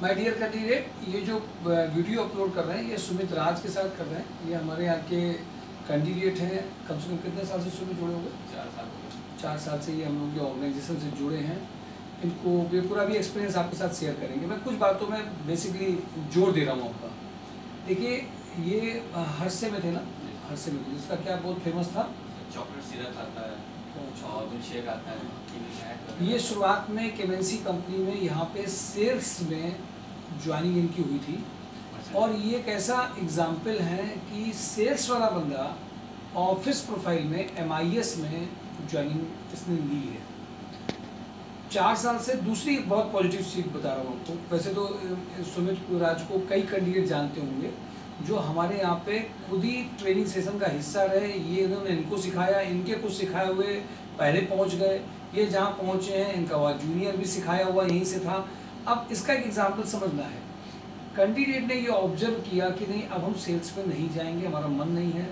My dear candidate, ये जो video upload कर रहे हैं ये सुमित राज के साथ कर रहे हैं। ये हमारे यहाँ के कैंडिडेट हैं। कम से कम कितने साल से सुमित जुड़े हुए? 4 साल हो गए। 4 साल से ये हम लोग के ऑर्गेनाइजेशन से जुड़े हैं। इनको ये पूरा भी एक्सपीरियंस आपके साथ शेयर करेंगे। मैं कुछ बातों में बेसिकली जोर दे रहा हूँ आपका। देखिए, ये हर्षे में थे ना? हर्षे में थे, इसका क्या बहुत फेमस था? चॉकलेट सिरप आता है और मिल्क शेक आता है। ये शुरुआत में केमेंसी कंपनी में यहाँ पे सेल्स में ज्वाइनिंग इनकी हुई थी। और ये एक ऐसा एग्जाम्पल है कि सेल्स वाला बंदा ऑफिस प्रोफाइल में MIS में ज्वाइनिंग इसने ली है। 4 साल से दूसरी बहुत पॉजिटिव चीज़ बता रहा हूँ आपको। वैसे तो सुमित राज को कई कैंडिडेट जानते होंगे जो हमारे यहाँ पे खुद ही ट्रेनिंग सेशन का हिस्सा रहे। ये इन्होंने इनको सिखाया, इनके कुछ सिखाए हुए पहले पहुँच गए। ये जहाँ पहुँचे हैं इनका वह जूनियर भी सिखाया हुआ यहीं से था। अब इसका एक एग्जाम्पल समझना है। कैंडिडेट ने ये ऑब्जर्व किया कि नहीं, अब हम सेल्स में नहीं जाएंगे, हमारा मन नहीं है।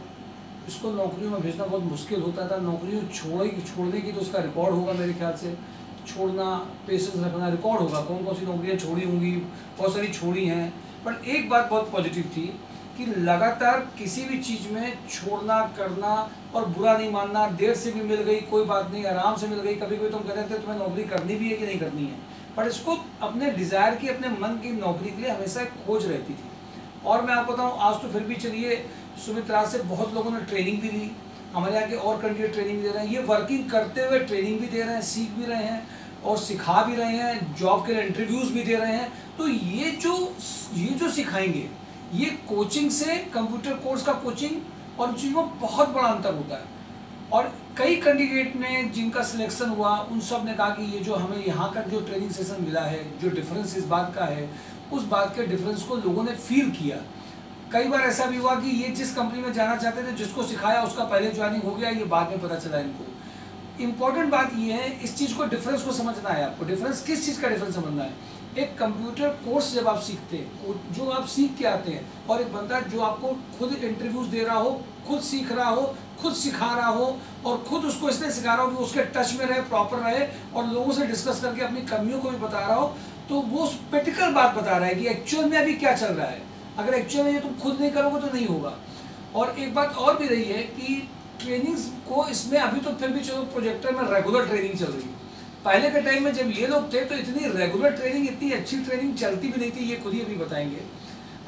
इसको नौकरियों में भेजना बहुत मुश्किल होता था। नौकरियों छोड़ने की तो उसका रिकॉर्ड होगा मेरे ख्याल से। छोड़ना, पेशेंस रखना रिकॉर्ड होगा, कौन कौन सी नौकरियाँ छोड़ी होंगी, बहुत सारी छोड़ी हैं। पर एक बात बहुत पॉजिटिव थी कि लगातार किसी भी चीज़ में छोड़ना, करना और बुरा नहीं मानना। देर से भी मिल गई कोई बात नहीं, आराम से मिल गई। कभी कभी तुम कहते थे तुम्हें नौकरी करनी भी है कि नहीं करनी है, पर इसको अपने डिज़ायर की, अपने मन की नौकरी के लिए हमेशा एक खोज रहती थी। और मैं आपको बताऊँ, आज तो फिर भी चलिए सुमित राज से बहुत लोगों ने ट्रेनिंग भी ली। हमारे यहाँ के और कैंडिडेट ट्रेनिंग दे रहे हैं। ये वर्किंग करते हुए ट्रेनिंग भी दे रहे हैं, सीख भी रहे हैं और सिखा भी रहे हैं, जॉब के लिए इंटरव्यूज़ भी दे रहे हैं। तो ये जो सिखाएंगे, ये कोचिंग से, कंप्यूटर कोर्स का कोचिंग और चीज़ों में बहुत बड़ा अंतर होता है। और कई कैंडिडेट ने जिनका सिलेक्शन हुआ उन सब ने कहा कि ये जो हमें यहाँ का जो ट्रेनिंग सेशन मिला है, जो डिफरेंस इस बात का है, उस बात के डिफरेंस को लोगों ने फील किया। कई बार ऐसा भी हुआ कि ये जिस कंपनी में जाना चाहते थे, जिसको सिखाया उसका पहले ज्वाइनिंग हो गया, ये बाद में पता चला इनको। इम्पॉर्टेंट बात ये है, इस चीज़ को, डिफरेंस को समझना है आपको। डिफरेंस किस चीज़ का डिफरेंस समझना है? एक कंप्यूटर कोर्स जब आप सीखते हैं, जो आप सीख के आते हैं, और एक बंदा जो आपको खुद इंटरव्यूज दे रहा हो, खुद सीख रहा हो, खुद सिखा रहा हो और खुद उसको इसलिए सिखा रहा हो कि उसके टच में रहे, प्रॉपर रहे और लोगों से डिस्कस करके अपनी कमियों को भी बता रहा हो, तो वो प्रैक्टिकल बात बता रहा है कि एक्चुअल में अभी क्या चल रहा है। अगर एक्चुअल में ये तुम खुद नहीं करोगे तो नहीं होगा। और एक बात और भी रही है कि ट्रेनिंग्स को इसमें अभी तो फिर भी चलो प्रोजेक्टर में रेगुलर ट्रेनिंग चल रही है। पहले के टाइम में जब ये लोग थे तो इतनी रेगुलर ट्रेनिंग, इतनी अच्छी ट्रेनिंग चलती भी नहीं थी। ये खुद ही अभी बताएंगे।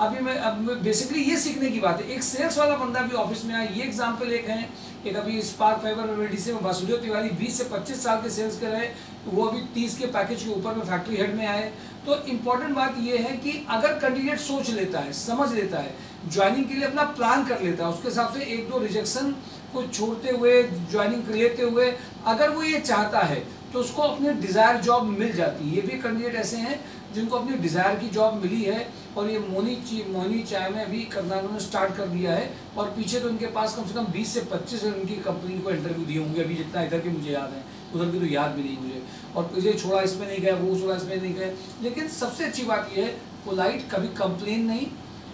अब बेसिकली ये सीखने की बात है। एक सेल्स वाला बंदा भी ऑफिस में आया, ये एग्जाम्पल एक है। एक अभी स्पार्क फाइबर रेडी में वासुदेव तिवारी 20 से 25 साल के सेल्स के रहे, वो अभी 30 के पैकेज के ऊपर में फैक्ट्री हेड में आए। तो इम्पॉर्टेंट बात ये है कि अगर कैंडिडेट सोच लेता है, समझ लेता है, ज्वाइनिंग के लिए अपना प्लान कर लेता है, उसके हिसाब से 1-2 रिजेक्शन को छोड़ते हुए, ज्वाइनिंग लेते हुए अगर वो ये चाहता है तो उसको अपनी डिज़ायर जॉब मिल जाती है। ये भी कैंडिडेट ऐसे हैं जिनको अपनी डिज़ायर की जॉब मिली है। और ये मोनी चाय में अभी करना उन्होंने स्टार्ट कर दिया है। और पीछे तो इनके पास कम से कम 20 से 25 उनकी कंपनी को इंटरव्यू दिए होंगे अभी, जितना इधर के मुझे याद है, उधर की तो याद भी नहीं मुझे। और ये छोड़ा इसमें नहीं गया, वो छोड़ा इसमें नहीं गए। लेकिन सबसे अच्छी बात यह है, पोलाइट, कभी कंप्लेन नहीं,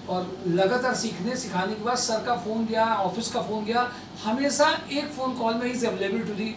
और लगातार सीखने सिखाने के बाद सर का फ़ोन गया, ऑफिस का फ़ोन गया, हमेशा एक फ़ोन कॉल में ही अवेलेबल टू दी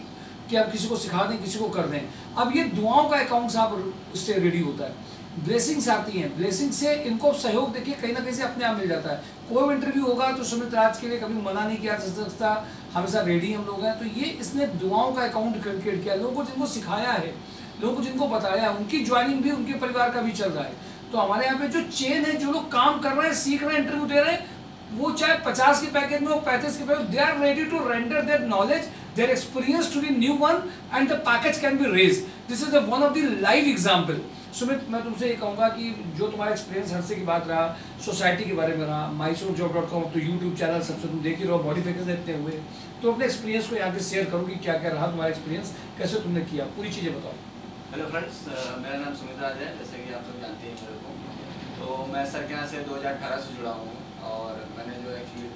कि आप किसी को सिखा दें, किसी को कर दें। अब ये दुआओं का अकाउंट साहब इससे रेडी होता है। ब्लेसिंग्स आती हैं, ब्लेसिंग से इनको सहयोग देखिए कहीं ना कहीं से अपने आप मिल जाता है। कोई भी इंटरव्यू होगा तो सुमित राज के लिए कभी मना नहीं किया जा सकता, हमेशा रेडी हम लोग हैं। तो ये इसने दुआओं का अकाउंट क्रिएट किया। लोगों को जिनको सिखाया है, लोगों को जिनको बताया, उनकी ज्वाइनिंग भी उनके परिवार का भी चल रहा है। तो हमारे यहाँ पे जो चेन है, जो लोग काम कर रहे हैं, सीख रहे हैं, इंटरव्यू दे रहे हैं, वो चाहे 50 के पैकेज में हो, 35 के package, they are ready to render their knowledge, their experience to the new one and the package can be raise. This is one of the live example. Sumit, मैं तुमसे ये कहूँगा कि जो तुम्हारा एक्सपीरियंस हर्षे की बात रहा, सोसाइटी के बारे में रहा, myshorejob.com, तो यूट्यूब चैनल सबसे तुम देख ही रहो, मॉडिफिकेशन देते हुए, तो अपने एक्सपीरियंस को यहाँ पे शेयर करो कि क्या क्या रहा तुम्हारा एक्सपीरियंस, कैसे तुमने किया, पूरी चीज़ें बताओ। हेलो फ्रेंड्स, मेरा नाम सुमित राज है, जैसे कि आप लोग जानते हैं मेरे को। तो मैं सर के यहाँ से 2018 से जुड़ा हूँ। और मैंने जो एक्चुअली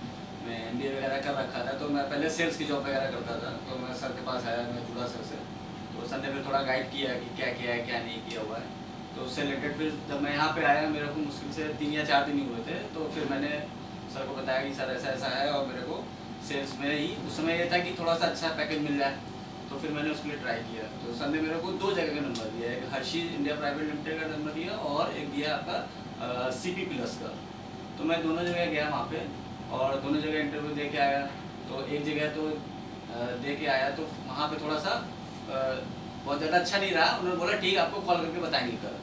मैं MBA वगैरह कर रखा था, तो मैं पहले सेल्स की जॉब वगैरह करता था। तो मैं सर के पास आया, मैं जुड़ा सर से, तो सर ने फिर थोड़ा गाइड किया कि क्या किया है, क्या नहीं किया हुआ है। तो उससे रिलेटेड फिर जब मैं यहाँ पे आया, मेरे को मुश्किल से 3 या 4 दिन ही हुए थे। तो फिर मैंने सर को बताया कि सर ऐसा ऐसा है और मेरे को सेल्स में ही उस समय ये था कि थोड़ा सा अच्छा पैकेज मिल जाए। तो फिर मैंने उसके लिए ट्राई किया। तो सर ने मेरे को 2 जगह का नंबर दिया, एक हर्षी इंडिया प्राइवेट लिमिटेड का नंबर दिया और एक दिया आपका CP+ का। तो मैं दोनों जगह गया वहाँ पे और दोनों जगह इंटरव्यू दे के आया। तो एक जगह तो दे के आया तो वहाँ पे थोड़ा सा बहुत ज़्यादा अच्छा नहीं रहा। उन्होंने बोला ठीक है आपको कॉल करके बताएंगे कल।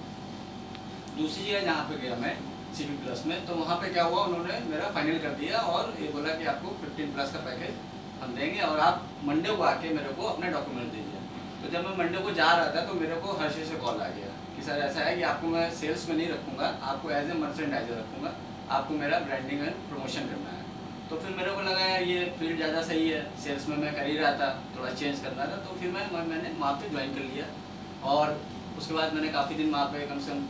दूसरी जगह जहाँ पे गया मैं CP+ में, तो वहाँ पे क्या हुआ, उन्होंने मेरा फाइनल कर दिया और ये बोला कि आपको 15+ का पैकेज हम देंगे और आप मंडे को आके मेरे को अपने डॉक्यूमेंट दीजिए। तो जब मैं मंडे को जा रहा था तो मेरे को हर्षी से कॉल आ गया कि सर ऐसा है कि आपको मैं सेल्स में नहीं रखूँगा, आपको एज ए मर्चेंडाइजर रखूँगा, आपको मेरा ब्रांडिंग एंड प्रमोशन करना है। तो फिर मेरे को लगा यार ये फील्ड ज़्यादा सही है, सेल्स में मैं कर ही रहा था, थोड़ा चेंज करना था। तो फिर मैंने वहाँ पे ज्वाइन कर लिया और उसके बाद मैंने काफ़ी दिन वहाँ पे कम से कम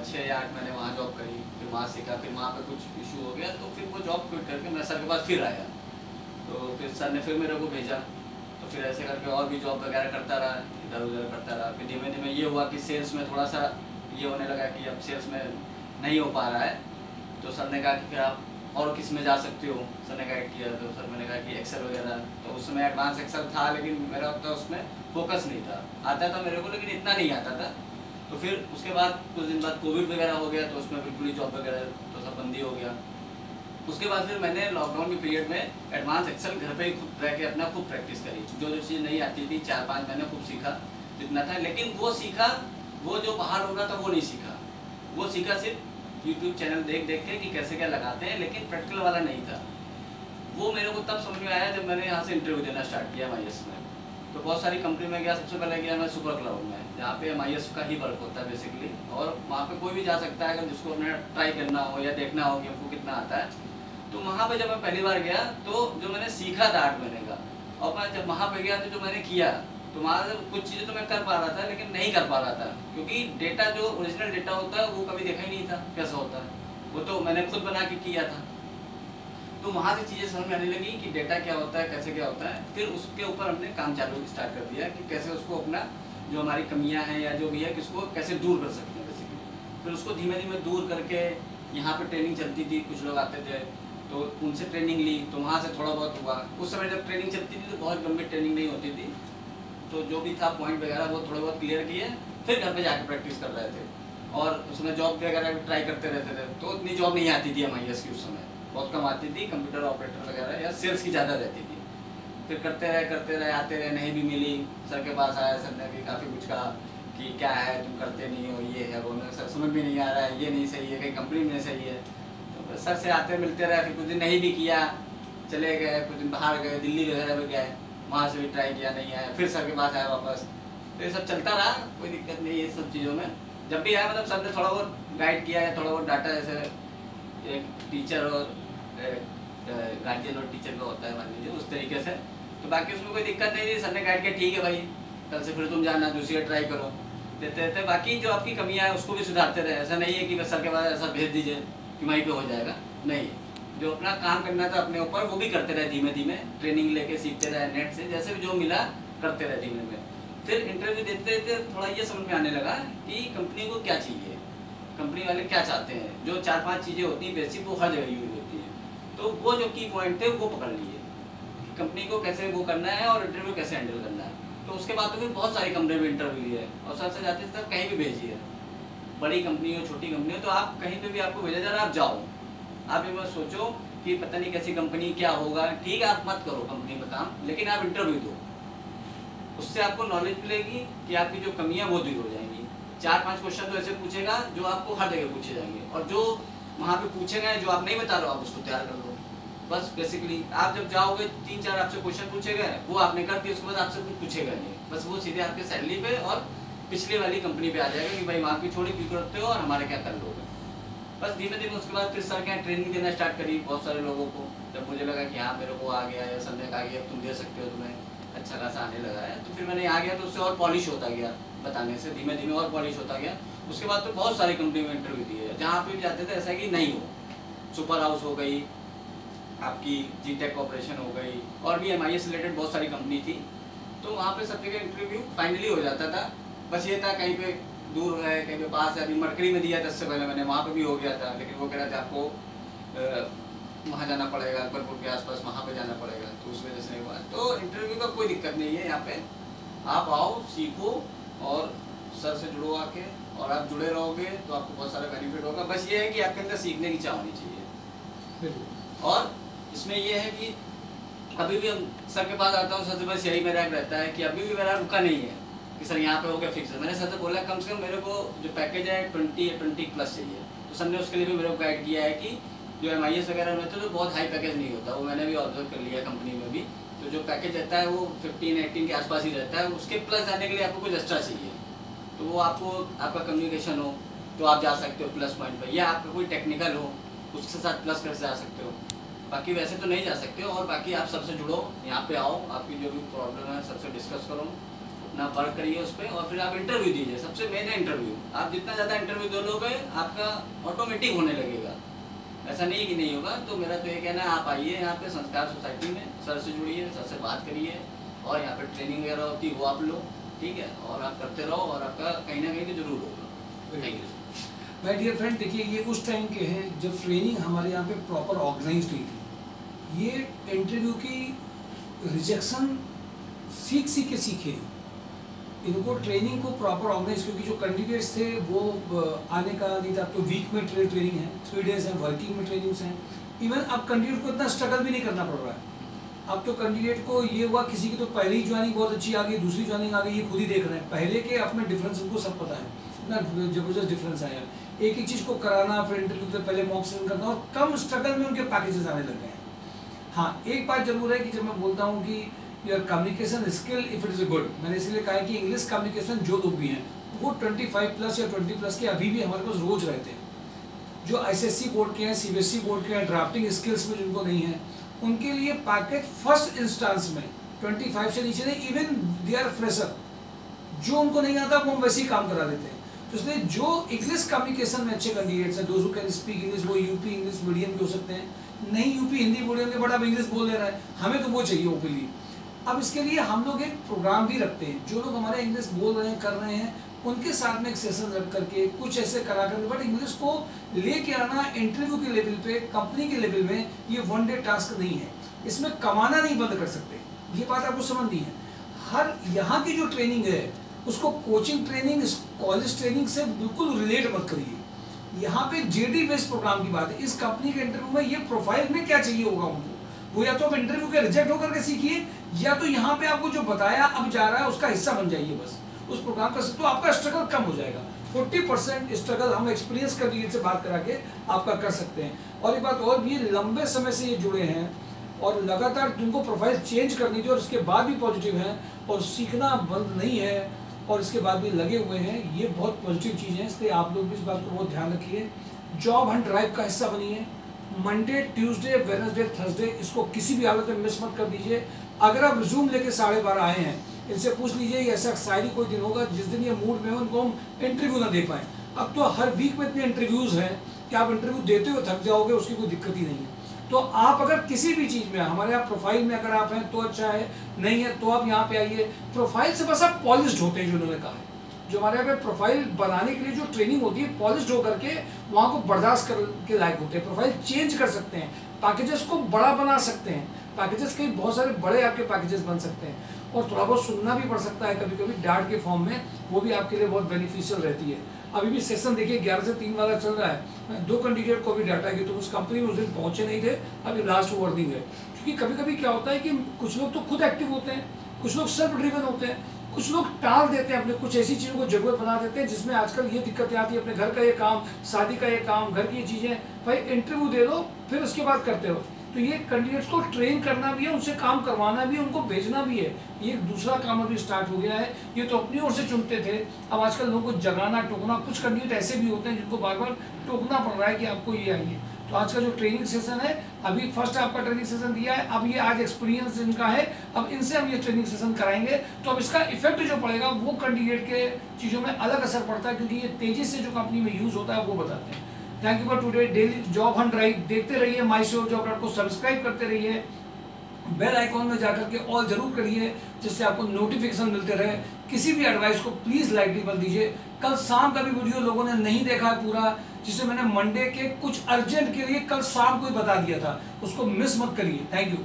6 या 8 महीने वहाँ जॉब करी। फिर वहाँ सीखा, फिर वहाँ पे कुछ इशू हो गया तो फिर वो जॉब क्विट करके मैं सर के पास फिर आया। तो फिर सर ने फिर मेरे को भेजा, तो फिर ऐसे करके और भी जॉब वगैरह करता रहा, इधर उधर करता रहा। फिर धीमे धीमे ये हुआ कि सेल्स में थोड़ा सा ये होने लगा कि अब सेल्स में नहीं हो पा रहा है। तो सर ने कहा कि फिर आप और किस में जा सकते हो, सर ने गाइड किया। तो सर मैंने कहा कि एक्सेल वगैरह, तो उस समय एडवांस एक्सेल था लेकिन मेरा उतना उसमें फोकस नहीं था। आता था मेरे को लेकिन इतना नहीं आता था। तो फिर उसके बाद कुछ दिन बाद कोविड वगैरह हो गया तो उसमें बिल्कुल ही जॉब वगैरह तो सब बंदी हो गया। उसके बाद फिर मैंने लॉकडाउन के पीरियड में एडवांस एक्सेल घर पे ही खुद रह के अपना खूब प्रैक्टिस करी। जो जो चीज़ नहीं आती थी 4-5 महीने खूब सीखा जितना था। लेकिन वो सीखा, वो जो बाहर हो रहा था वो नहीं सीखा। वो सीखा सिर्फ यूट्यूब चैनल देख देख के कि कैसे क्या लगाते हैं, लेकिन प्रैक्टिकल वाला नहीं था। वो मेरे को तब समझ में आया जब मैंने यहाँ से इंटरव्यू देना स्टार्ट किया MIS में। तो बहुत सारी कंपनी में गया, सबसे पहले गया मैं सुपर क्लाउड में, जहाँ पे MIS का ही वर्क होता है बेसिकली। और वहाँ पे कोई भी जा सकता है अगर जिसको अपने ट्राई करना हो या देखना हो कि हमको कितना आता है। तो वहाँ पे जब मैं पहली बार गया तो जो मैंने सीखा था 8 महीने का, और मैं जब वहाँ पे गया तो जो मैंने किया तो वहाँ से कुछ चीज़ें तो मैं कर पा रहा था लेकिन नहीं कर पा रहा था, क्योंकि डेटा जो ओरिजिनल डेटा होता है वो कभी देखा ही नहीं था कैसा होता है। वो तो मैंने खुद बना के किया था। तो वहाँ से चीज़ें समझ में आने लगी कि डेटा क्या होता है, कैसे क्या होता है। फिर उसके ऊपर हमने काम चालू स्टार्ट कर दिया कि कैसे उसको अपना जो हमारी कमियाँ हैं या जो भी है किसको कैसे दूर कर सकते हैं बेसिकली। फिर उसको धीमे धीमे दूर करके यहाँ पे ट्रेनिंग चलती थी, कुछ लोग आते थे तो उनसे ट्रेनिंग ली, तो वहाँ से थोड़ा बहुत हुआ। उस समय जब ट्रेनिंग चलती थी तो बहुत लंबी ट्रेनिंग नहीं होती थी, तो जो भी था पॉइंट वगैरह वो थोड़े बहुत क्लियर किए, फिर घर पे जाके प्रैक्टिस कर रहे थे। और उसमें जॉब वगैरह भी ट्राई करते रहते थे। तो उतनी जॉब नहीं आती थी MIS की, उस समय बहुत कम आती थी, कंप्यूटर ऑपरेटर वगैरह या सेल्स की ज़्यादा रहती थी। फिर करते रहे आते रहे, नहीं भी मिली। सर के पास आया, सर ने भी काफ़ी कुछ कहा कि क्या है तुम करते नहीं हो, ये है वो है, सर समझ में नहीं आ रहा है, ये नहीं सही है, कहीं कंपनी में सही है। तो सर से आते मिलते रहे। फिर कुछ दिन नहीं भी किया, चले गए, कुछ दिन बाहर गए, दिल्ली वगैरह में गए, वहाँ से भी ट्राई किया, नहीं आया, फिर सर के पास आया वापस। तो ये सब चलता रहा, कोई दिक्कत नहीं है ये सब चीज़ों में। जब भी आया मतलब सर ने थोड़ा बहुत गाइड किया है, थोड़ा बहुत डाटा, जैसे एक टीचर और गार्जियन और टीचर का होता है मान लीजिए उस तरीके से। तो बाकी उसमें कोई दिक्कत नहीं थी। सर ने गाइड किया ठीक है भाई कल से फिर तुम जाना, दूसरी ट्राई करो, देते रहते। बाकी जो आपकी कमियाँ है उसको भी सुधारते रहे। ऐसा नहीं है कि बस सर के बाद ऐसा भेज दीजिए कि वहीं पे हो जाएगा, नहीं। जो अपना काम करना था अपने ऊपर वो भी करते रहे, धीमे धीमे ट्रेनिंग लेके सीखते रहे, नेट से जैसे भी जो मिला करते रहे धीमे धीमे। फिर इंटरव्यू देते देते थोड़ा ये समझ में आने लगा कि कंपनी को क्या चाहिए, कंपनी वाले क्या चाहते हैं। जो 4-5 चीज़ें होती हैं बेसिक, वो हर जगह यूज होती हैं। तो वो जो की पॉइंट थे वो पकड़ लिए कि कंपनी को कैसे वो करना है और इंटरव्यू कैसे हैंडल करना है। तो उसके बाद तो फिर बहुत सारी कंपनी में इंटरव्यू लिए और सर से जाते थे कहीं भी भेजिए, बड़ी कंपनी हो छोटी कंपनी हो, तो आप कहीं पे भी आपको भेजा जा रहा है आप जाओ। आप ये मत सोचो कि पता नहीं कैसी कंपनी क्या होगा, ठीक है आप मत करो कंपनी में काम, लेकिन आप इंटरव्यू दो। उससे आपको नॉलेज मिलेगी कि आपकी जो कमियां वो दूर हो जाएंगी। 4-5 क्वेश्चन तो ऐसे पूछेगा जो आपको हर जगह पूछे जाएंगे, और जो वहाँ पे पूछे गए जो आप नहीं बता रहे हो आप उसको तैयार कर लो। बस बेसिकली आप जब जाओगे 3-4 आपसे क्वेश्चन पूछे गए, वो आपने कर दिया, उसके बाद आपसे कुछ पूछे गए नहीं, बस वो सीधे आपके सैलरी पे और पिछले वाली कंपनी पे आ जाएगा कि भाई वहाँ की छोड़ी क्यों करते हो और हमारे क्या कर लोगे। बस धीमे धीमे उसके बाद फिर सर क्या ट्रेनिंग देना स्टार्ट करी बहुत सारे लोगों को। जब मुझे लगा कि हाँ मेरे को आ गया या सर ने कहा कि अब तुम दे सकते हो, तुम्हें अच्छा खासा आने लगा है, तो फिर मैंने आ गया। तो उससे और पॉलिश होता गया, बताने से धीमे धीमे और पॉलिश होता गया। उसके बाद तो बहुत सारी कंपनी में इंटरव्यू दिए, जहाँ पे भी जाते थे ऐसा कि नहीं हो, सुपर हाउस हो गई, आपकी GTech कॉर्पोरेशन हो गई, और भी MIS रिलेटेड बहुत सारी कंपनी थी। तो वहाँ पे सब जगह इंटरव्यू फाइनली हो जाता था। बस ये था कहीं पे दूर है कहीं पे पास है। अभी मरकरी में दिया था इससे पहले मैंने, वहाँ पे भी हो गया था, लेकिन वो कह रहे थे आपको वहाँ जाना पड़ेगा, अकबरपुर के आसपास वहाँ पे जाना पड़ेगा, तो उस वजह से नहीं हुआ। तो इंटरव्यू का कोई दिक्कत नहीं है, यहाँ पे आप आओ सीखो और सर से जुड़ो आके, और आप जुड़े रहोगे तो आपको बहुत सारा बेनिफिट होगा। बस ये है कि आपके अंदर सीखने की चाह होनी चाहिए। और इसमें ये है कि अभी भी हम सर के पास आता हूँ, सर से बस यही मेरा रहता है कि अभी भी मेरा रुका नहीं है कि सर यहाँ पे हो गया फिक्स है। मैंने सर से बोला कम से कम मेरे को जो पैकेज है 20+ चाहिए। तो सर ने उसके लिए भी मेरे को गाइड किया है कि जो MIS वगैरह में तो बहुत हाई पैकेज नहीं होता, वो मैंने भी ऑब्जर्व कर लिया कंपनी में भी। तो जो पैकेज रहता है वो 15-18 के आसपास ही रहता है। उसके प्लस जाने के लिए आपको कुछ एक्स्ट्रा चाहिए, तो वो आपको आपका कम्युनिकेशन हो तो आप जा सकते हो प्लस पॉइंट पर, या आपका कोई टेक्निकल हो उसके साथ प्लस कर जा सकते हो। बाकी वैसे तो नहीं जा सकते हो। और बाकी आप सबसे जुड़ो, यहाँ पे आओ, आपकी जो भी प्रॉब्लम है सबसे डिस्कस करो, अपना वर्क करिए उस पर, और फिर आप इंटरव्यू दीजिए। सबसे मेन है इंटरव्यू। आप जितना ज़्यादा इंटरव्यू दे लोगे आपका ऑटोमेटिक होने लगेगा, ऐसा नहीं कि नहीं होगा। तो मेरा तो ये कहना है आप आइए यहाँ पे संस्कार सोसाइटी में, सर से जुड़िए, सर से बात करिए, और यहाँ पे ट्रेनिंग वगैरह होती है वो आप लो, ठीक है, और आप करते रहो और आपका कहीं ना कहीं तो जरूर होगा। Thank you. My dear friend, देखिए ये उस टाइम के हैं जब ट्रेनिंग हमारे यहाँ पे प्रॉपर ऑर्गेनाइज नहीं थी। ये इंटरव्यू की रिजेक्शन सीख के सीखे, इनको ट्रेनिंग को प्रॉपर ऑर्गेनाइज, क्योंकि जो कैंडिडेट्स थे वो आने का नहीं था। तो वीक में ट्रेनिंग है, 3 डेज है, वर्किंग में ट्रेनिंग्स हैं। इवन अब कैंडिडेट को इतना स्ट्रगल भी नहीं करना पड़ रहा है। अब तो कैंडिडेट को ये हुआ, किसी की तो पहले ही ज्वाइनिंग बहुत अच्छी आ गई, दूसरी ज्वाइनिंग आ गई, ये खुद ही देख रहे हैं। पहले के अपने डिफरेंस उनको सब पता है, इतना जबरदस्त डिफरेंस आया। एक ही चीज़ को कराना, फिर इंटरव्यू से पहले मॉक सेशन करना, और कम स्ट्रगल में उनके पैकेजेस आने लग गए हैं। हाँ, एक बात जरूर है कि जब मैं बोलता हूँ कि your communication skill if it is good, मैंने इसलिए कहा है कि इंग्लिश कम्युनिकेशन जो लोग भी हैं वो 25+ या 20+ के अभी भी हमारे पास रोज रहते हैं। जो SSC बोर्ड के हैं, CBSE बोर्ड के हैं, ड्राफ्टिंग स्किल्स में जिनको नहीं है, उनके लिए पैकेज फर्स्ट इंस्टांस में 25 से नीचे नहीं, इवन दे आर फ्रेशर, जो उनको नहीं आता वो हम वैसे ही काम करा देते हैं। तो इसलिए जो इंग्लिश कम्युनिकेशन में अच्छे कैंडिडेट्स हैं, those who can speak English, वो यूपी इंग्लिश मीडियम के हो सकते हैं, नहीं यूपी हिंदी मीडियम के, बट अब इंग्लिश बोल ले रहा है, हमें तो वो चाहिए ओपनली। अब इसके लिए हम लोग एक प्रोग्राम भी रखते हैं, जो लोग हमारे इंग्लिश बोल रहे हैं, कर रहे हैं, उनके साथ में एक सेशन रख करके कुछ ऐसे करा करके, बट इंग्लिश को लेके आना इंटरव्यू के लेवल पे, कंपनी के लेवल में, ये 1 डे टास्क नहीं है। इसमें कमाना नहीं बंद कर सकते, ये बात आपको समझनी है। हर यहाँ की जो ट्रेनिंग है उसको कोचिंग ट्रेनिंग, कॉलेज ट्रेनिंग से बिल्कुल रिलेट मत करिए। यहाँ पे JD बेस्ड प्रोग्राम की बात है। इस कंपनी के इंटरव्यू में ये प्रोफाइल में क्या चाहिए होगा उनको, वो या तो आप इंटरव्यू के रिजेक्ट होकर के सीखिए, या तो यहाँ पे आपको जो बताया अब जा रहा है उसका हिस्सा बन जाइए बस उस प्रोग्राम का, तो आपका स्ट्रगल कम हो जाएगा। 40% स्ट्रगल हम एक्सपीरियंस कैंडिडेट से बात करा के आपका कर सकते हैं। और एक बात और भी, लंबे समय से ये जुड़े हैं और लगातार तुमको प्रोफाइल चेंज करनी थी, और उसके बाद भी पॉजिटिव है और सीखना बंद नहीं है, और इसके बाद भी लगे हुए हैं, ये बहुत पॉजिटिव चीज़ है। इसलिए आप लोग भी इस बात को बहुत ध्यान रखिए। जॉब हंट ड्राइव का हिस्सा बनिए। मंडे, ट्यूसडे, वेडनेसडे, थर्सडे, इसको किसी भी हालत में मिस मत कर दीजिए। अगर आप रिज्यूम लेके 12:30 आए हैं, इनसे पूछ लीजिए ऐसा शायद कोई दिन होगा जिस दिन ये मूड में हो, उनको हम इंटरव्यू ना दे पाएँ। अब तो हर वीक में इतने इंटरव्यूज़ हैं कि आप इंटरव्यू देते हुए थक जाओगे, उसकी कोई दिक्कत ही नहीं है। तो आप अगर किसी भी चीज़ में, हमारे यहाँ प्रोफाइल में अगर आप हैं तो अच्छा है, नहीं है तो आप यहाँ पे आइए। प्रोफाइल से बस आप पॉलिश्ड होते हैं, जो उन्होंने कहा है। जो हमारे यहाँ पे प्रोफाइल बनाने के लिए जो ट्रेनिंग होती है, पॉलिश्ड होकर के वहाँ को बर्दाश्त कर के लायक होते हैं। प्रोफाइल चेंज कर सकते हैं, पैकेजेस को बड़ा बना सकते हैं, पैकेजेस के बहुत सारे बड़े आपके पैकेजेस बन सकते हैं, और थोड़ा बहुत सुनना भी पड़ सकता है कभी कभी डांट के फॉर्म में, वो भी आपके लिए बहुत बेनिफिशियल रहती है। अभी भी सेशन देखिए 11 से 3 वाला चल रहा है। 2 कैंडिडेट को भी डाटा कि तुम उस कंपनी में उस दिन पहुंचे नहीं थे, अभी लास्ट वार्निंग है। क्योंकि कभी कभी क्या होता है कि कुछ लोग तो खुद एक्टिव होते हैं, कुछ लोग सेल्फ ड्रिवन होते हैं, कुछ लोग टाल देते हैं अपने, कुछ ऐसी चीज़ों को जरूरत बना देते हैं जिसमें आजकल ये दिक्कतें आती है, अपने घर का ये काम, शादी का ये काम, घर की ये चीज़ें। भाई इंटरव्यू दे लो, फिर उसके बाद करते रहो। तो ये कैंडिडेट्स को ट्रेन करना भी है, उनसे काम करवाना भी है, उनको भेजना भी है। ये एक दूसरा काम अभी स्टार्ट हो गया है। ये तो अपनी ओर से चुनते थे, अब आजकल लोगों को जगाना, टोकना, कुछ कैंडिडेट ऐसे भी होते हैं जिनको बार बार टोकना पड़ रहा है कि आपको ये आइए। तो आज का जो ट्रेनिंग सेशन है, अभी फर्स्ट आपका ट्रेनिंग सेशन दिया है, अब ये आज एक्सपीरियंस इनका है, अब इनसे हम ये ट्रेनिंग सेशन कराएंगे। तो अब इसका इफेक्ट जो पड़ेगा वो कैंडिडेट के चीज़ों में अलग असर पड़ता है, क्योंकि ये तेज़ी से जो कंपनी में यूज़ होता है वो बताते हैं। Thank you for today. Daily job Hunt drive देखते रहिए, MySureJobs को सब्सक्राइब करते रहिए, बेल आइकॉन में जाकर के ऑल जरूर करिए, जिससे आपको नोटिफिकेशन मिलते रहे। किसी भी एडवाइस को प्लीज़ लाइटली मत दीजिए। कल शाम का भी वीडियो लोगों ने नहीं देखा है पूरा, जिसे मैंने मंडे के कुछ अर्जेंट के लिए कल शाम को ही बता दिया था, उसको मिस मत करिए। Thank you.